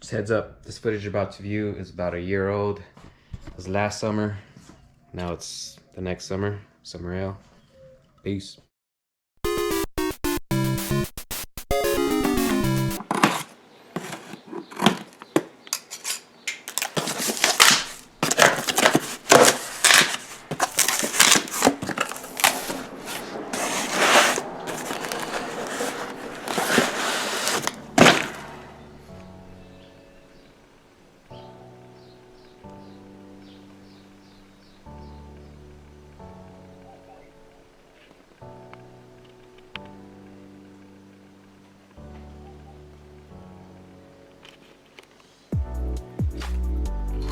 Just heads up, this footage you're about to view is about a year old. It was last summer. Now it's the next summer. Summer ale. Peace.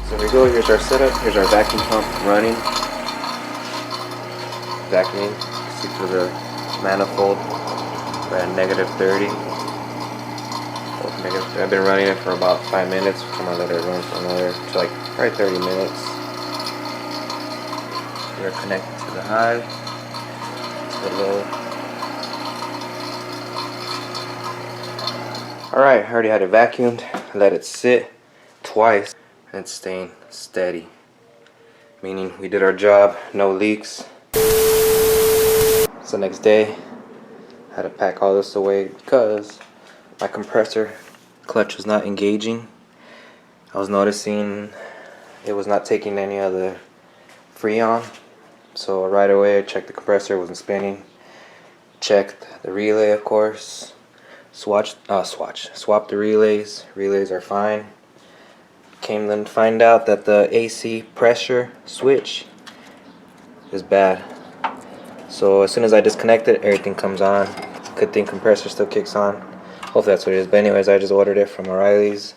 So here we go, here's our setup, here's our vacuum pump running. Vacuuming, see through the manifold, we're at -30. I've been running it for about 5 minutes, I'm gonna let it run for another, like probably 30 minutes. We're connected to the high, to the low. Alright, I already had it vacuumed, let it sit twice. And it's staying steady, meaning we did our job, no leaks. So next day I had to pack all this away because my compressor clutch was not engaging. I was noticing it was not taking any of the freon, so right away I checked the compressor, it wasn't spinning. Checked the relay, of course, swapped the relays are fine. Came then to find out that the AC pressure switch is bad. So as soon as I disconnect it, everything comes on. Good thing compressor still kicks on. Hopefully that's what it is. But anyways, I just ordered it from O'Reilly's.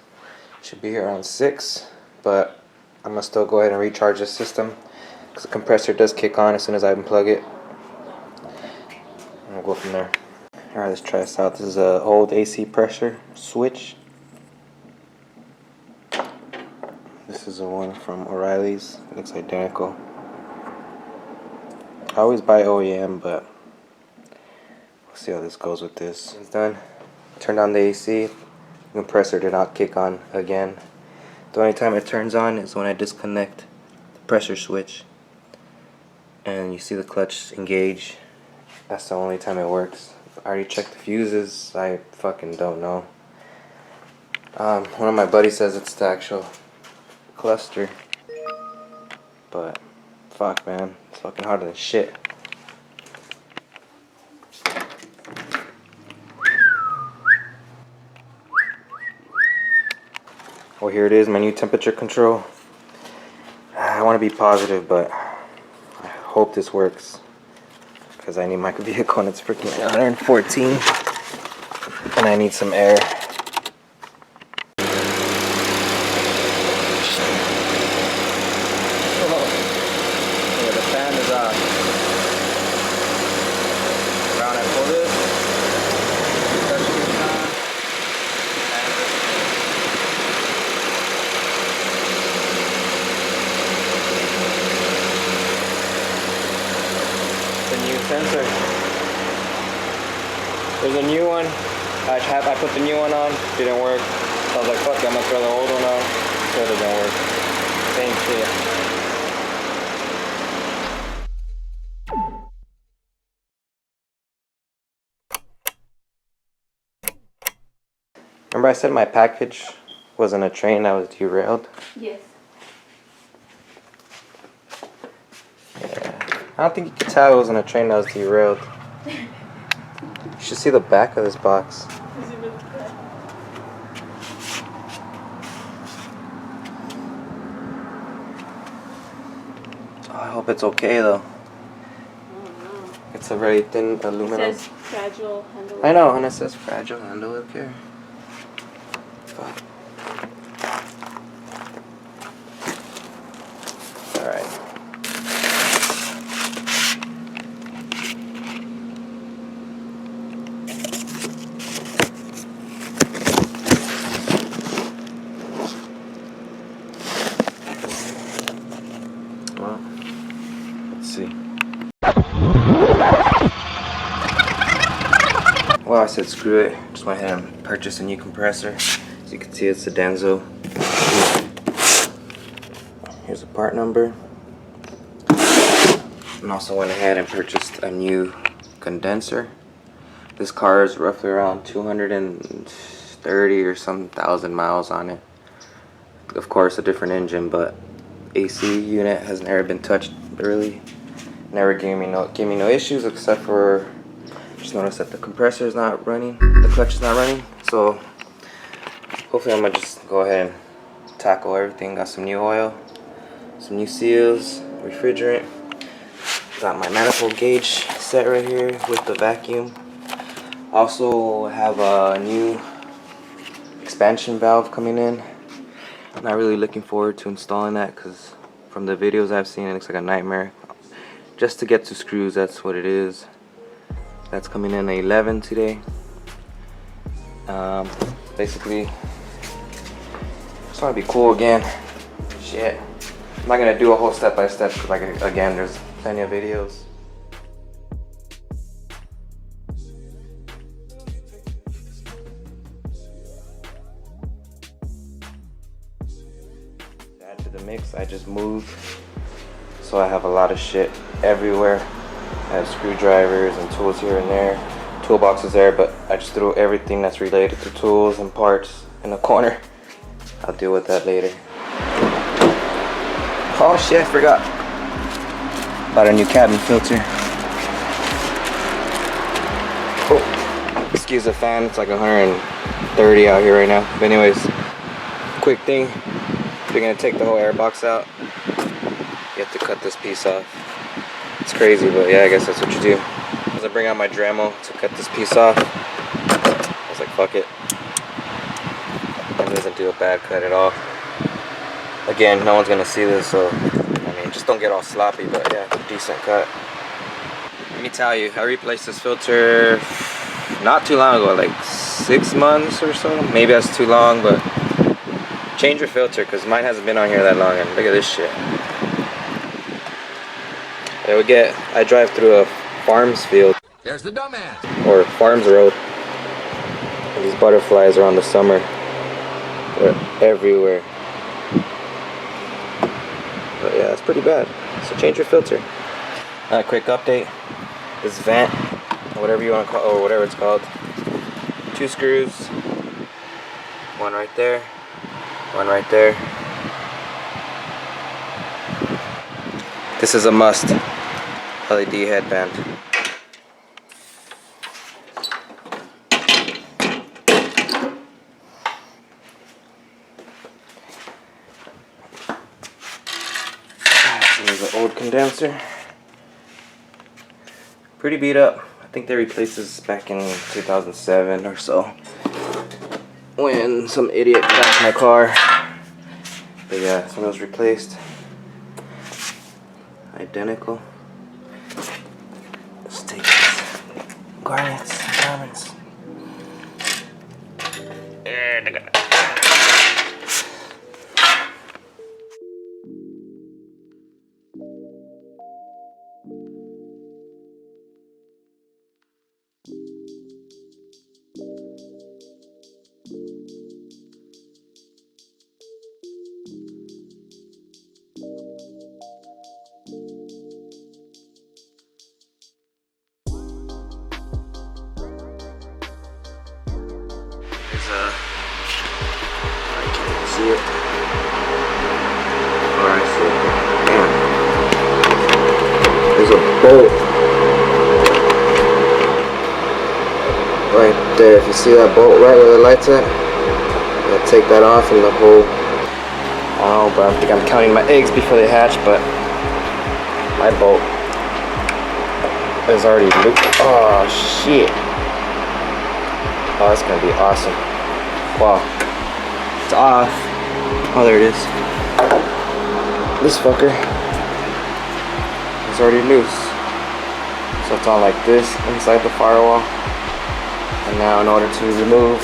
Should be here around 6. But I'm gonna still go ahead and recharge the system because the compressor does kick on as soon as I unplug it. And we'll go from there. Alright, let's try this out. This is an old AC pressure switch. This is the one from O'Reilly's. It looks identical. I always buy OEM, but we'll see how this goes with this. It's done. Turned on the AC. The compressor did not kick on again. The only time it turns on is when I disconnect the pressure switch. And you see the clutch engage. That's the only time it works. I already checked the fuses. I fucking don't know. One of my buddies says it's the actual cluster, but fuck, man, it's fucking harder than shit. Well, here it is, my new temperature control. I want to be positive, but I hope this works because I need my vehicle and it's freaking 114 and I need some air. Sensor. There's a new one. I put the new one on. Didn't work. So I was like, fuck it, I'm gonna throw the old one on. Still doesn't work. Same shit. Remember I said my package was in a train that was derailed? Yes. I don't think you could tell it was in a train that was derailed. You should see the back of this box. Is it really bad? Oh, I hope it's okay though. Oh, no. It's a very thin aluminum. It says fragile handle. I know, and it says fragile handle up here. Fuck. Alright. Well, let's see. Well, I said screw it. Just went ahead and purchased a new compressor. As you can see, it's a Denso. Here's a part number. And also went ahead and purchased a new condenser. This car is roughly around 230 or some thousand miles on it. Of course, a different engine, but AC unit has never been touched really. Never gave me no issues, except for just noticed that the compressor is not running, the clutch is not running. So hopefully I'm gonna just go ahead and tackle everything. Got some new oil, some new seals, refrigerant. Got my manifold gauge set right here with the vacuum. Also have a new expansion valve coming in. I'm not really looking forward to installing that because from the videos I've seen, it looks like a nightmare. Just to get to screws, that's what it is. That's coming in at 11 today. Basically, just want to be cool again. Shit. I'm not gonna do a whole step-by-step because, like, again, there's plenty of videos. To add to the mix, I just moved, so I have a lot of shit everywhere. I have screwdrivers and tools here and there, toolboxes there, but I just threw everything that's related to tools and parts in the corner. I'll deal with that later. Oh shit, I forgot. Bought a new cabin filter. Oh, excuse the fan, it's like 130 out here right now. But anyways, quick thing. If you're gonna take the whole air box out, you have to cut this piece off. It's crazy, but yeah, I guess that's what you do. As I bring out my Dremel to cut this piece off, I was like, fuck it. It doesn't do a bad cut at all. Again, no one's gonna see this, so I mean, just don't get all sloppy, but yeah, decent cut. Let me tell you, I replaced this filter not too long ago, like 6 months or so. Maybe that's too long, but change your filter because mine hasn't been on here that long, and look at this shit. I drive through a farms field. There's the dumbass. Or farms road. And these butterflies are on the summer. They're everywhere. But yeah, it's pretty bad. So change your filter. A quick update. This vent, whatever you want to call, or whatever it's called. 2 screws. One right there. One right there. This is a must. LED headband. There's an old condenser. Pretty beat up. I think they replaced this back in 2007 or so, when some idiot crashed my car. But yeah, this one was replaced. Identical. Let's take these garnets. I can't see it. Or I see it. Damn. There's a bolt right there. If you see that bolt right where the light's at, I'll take that off and the whole, I don't know, but I think I'm counting my eggs before they hatch, but my bolt is already looped. Oh shit. Oh, that's gonna be awesome. Wow. It's off. Oh, there it is. This fucker is already loose. So it's on like this inside the firewall. And now in order to remove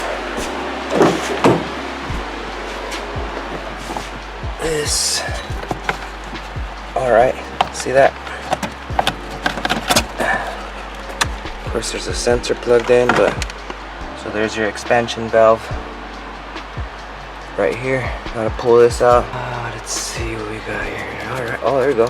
this. Alright, see that? Of course there's a sensor plugged in, but so there's your expansion valve. right here. Gotta pull this out. Let's see what we got here. All right. Oh, there we go.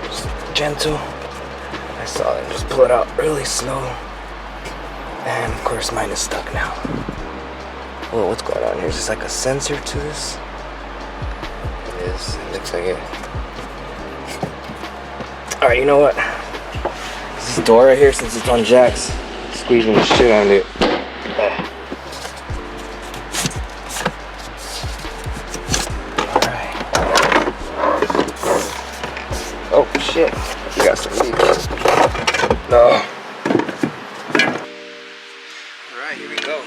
Just gentle. I saw it. Just pull it out really slow. And of course, mine is stuck now. Whoa, what's going on here? Is this like a sensor to this? It is. It looks like it. All right. You know what? This door right here, since it's on jacks, squeezing the shit out of it. Alright. Oh shit. We got some leaks. No. Alright, here we go.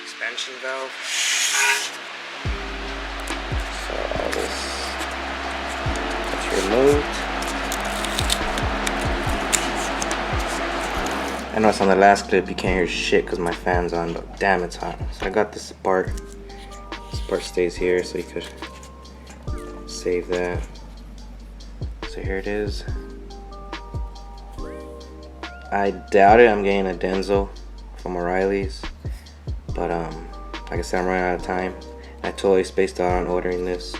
Expansion valve. So all this gets removed. I know it's on the last clip, you can't hear shit because my fan's on, but damn, it's hot. So I got this part. This part stays here so you could save that. So here it is. I doubt it I'm getting a Denso from O'Reilly's, but like I said, I'm running out of time. I totally spaced out on ordering this.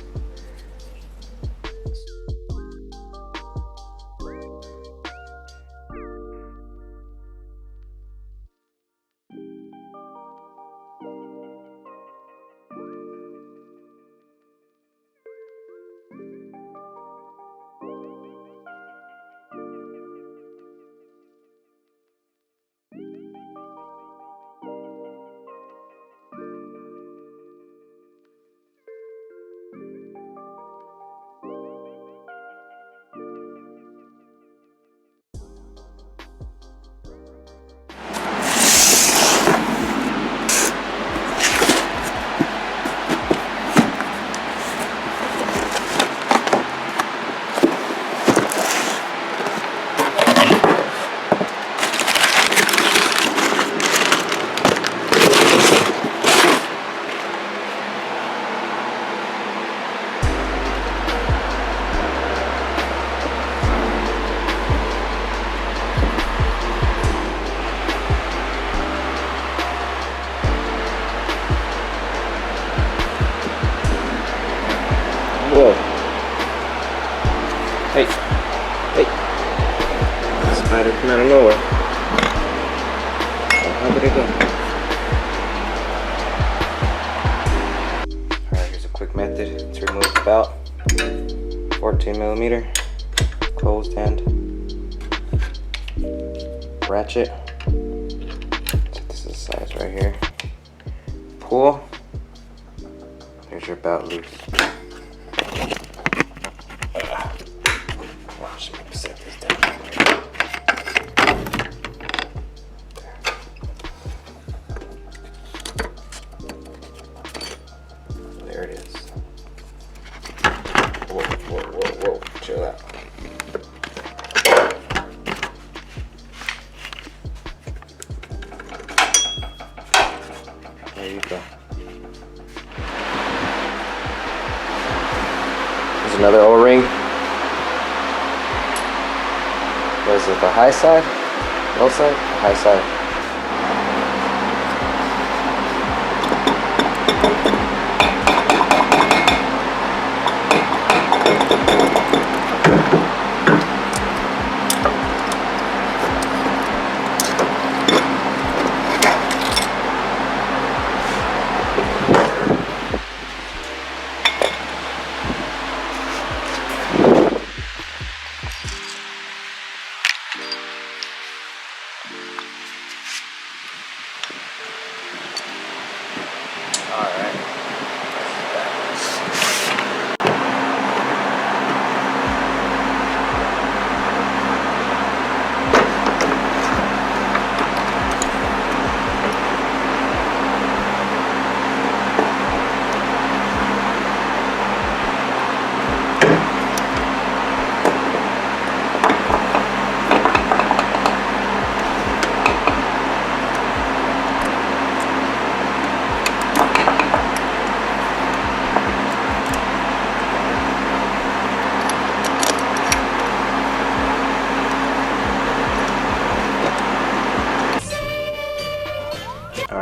Whoa. Hey. Hey. Spider came out of nowhere. How did it go? Alright, here's a quick method to remove the belt. 14mm closed end ratchet. This is the size right here. Pull. There's your belt loose. Watch me set this down. There it is. Whoa, whoa, whoa, whoa. Chill out. There you go. There's another O-ring. What is it, the high side? Low side? High side. Alright.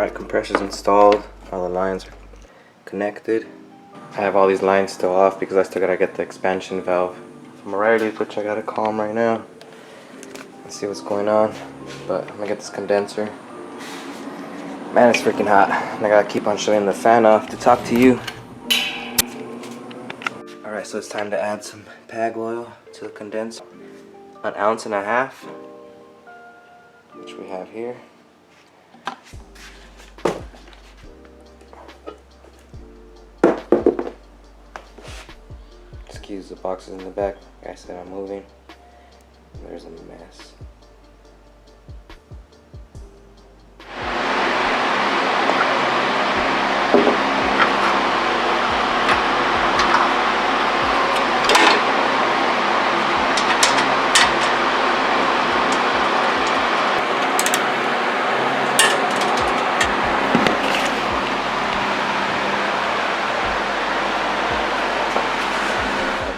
my compressor's installed. All the lines are connected. I have all these lines still off because I still gotta get the expansion valve from O'Reilly's, which I gotta call them right now and see what's going on. But I'm gonna get this condenser. Man, it's freaking hot. And I gotta keep on shutting the fan off to talk to you. Alright, so it's time to add some PAG oil to the condenser. 1.5 ounces, which we have here. Excuse the boxes in the back. Like I said, I'm moving. There's a mess.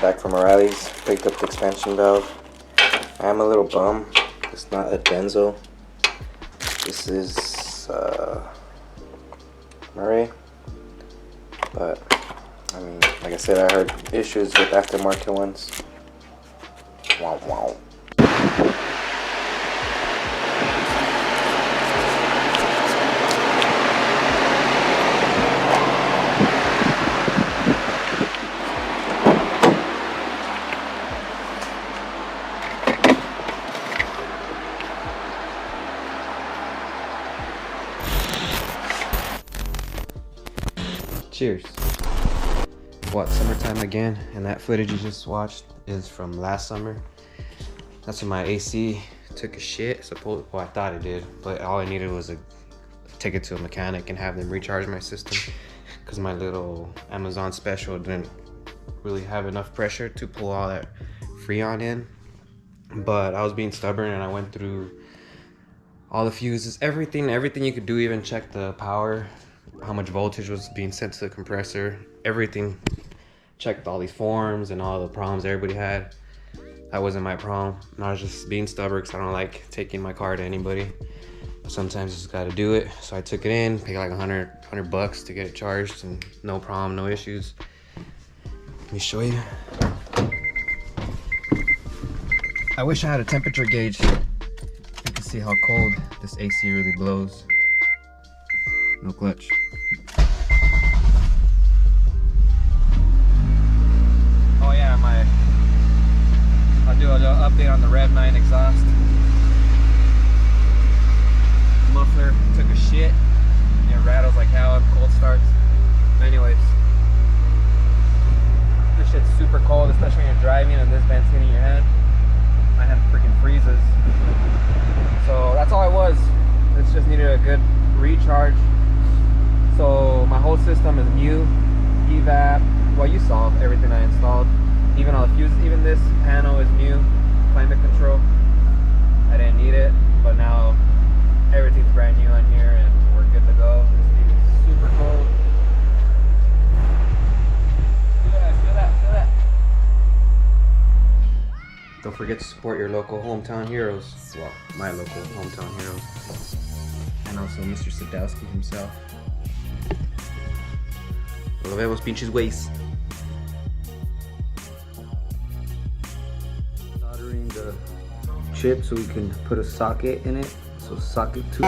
Back from O'Reilly's, picked up the expansion valve. I'm a little bum. It's not a Denso. This is Murray. But I mean, like I said, I heard issues with aftermarket ones. Wow, wow. Cheers. What, summertime again? And that footage you just watched is from last summer. That's when my AC took a shit. Well, I thought it did, but all I needed was take it to a mechanic and have them recharge my system because my little Amazon special didn't really have enough pressure to pull all that Freon in. But I was being stubborn and I went through all the fuses, everything you could do, even check the power, how much voltage was being sent to the compressor, everything. Checked all these forms and all the problems everybody had. That wasn't my problem. And I was just being stubborn because I don't like taking my car to anybody. But sometimes you just gotta do it. So I took it in, paid like $100 bucks to get it charged, and no problem, no issues. Let me show you. I wish I had a temperature gauge. You can see how cold this AC really blows. No clutch. Oh yeah, I'll do a little update on the Rev 9 exhaust. Muffler took a shit. It rattles like hell when cold starts. But anyways, this shit's super cold, especially when you're driving and this vent's hitting your hand. My hand freaking freezes. So that's all it was. This just needed a good recharge. So my whole system is new, evap. Well, you saw everything I installed. Even all the fuses, even this panel is new, climate control. I didn't need it, but now everything's brand new on here and we're good to go. This thing is super cold. Feel that. Don't forget to support your local hometown heroes. Well, my local hometown heroes. And also Mr. Sadowski himself. Lo vemos, pinches güeyes. Soldering the chip so we can put a socket in it. So socket to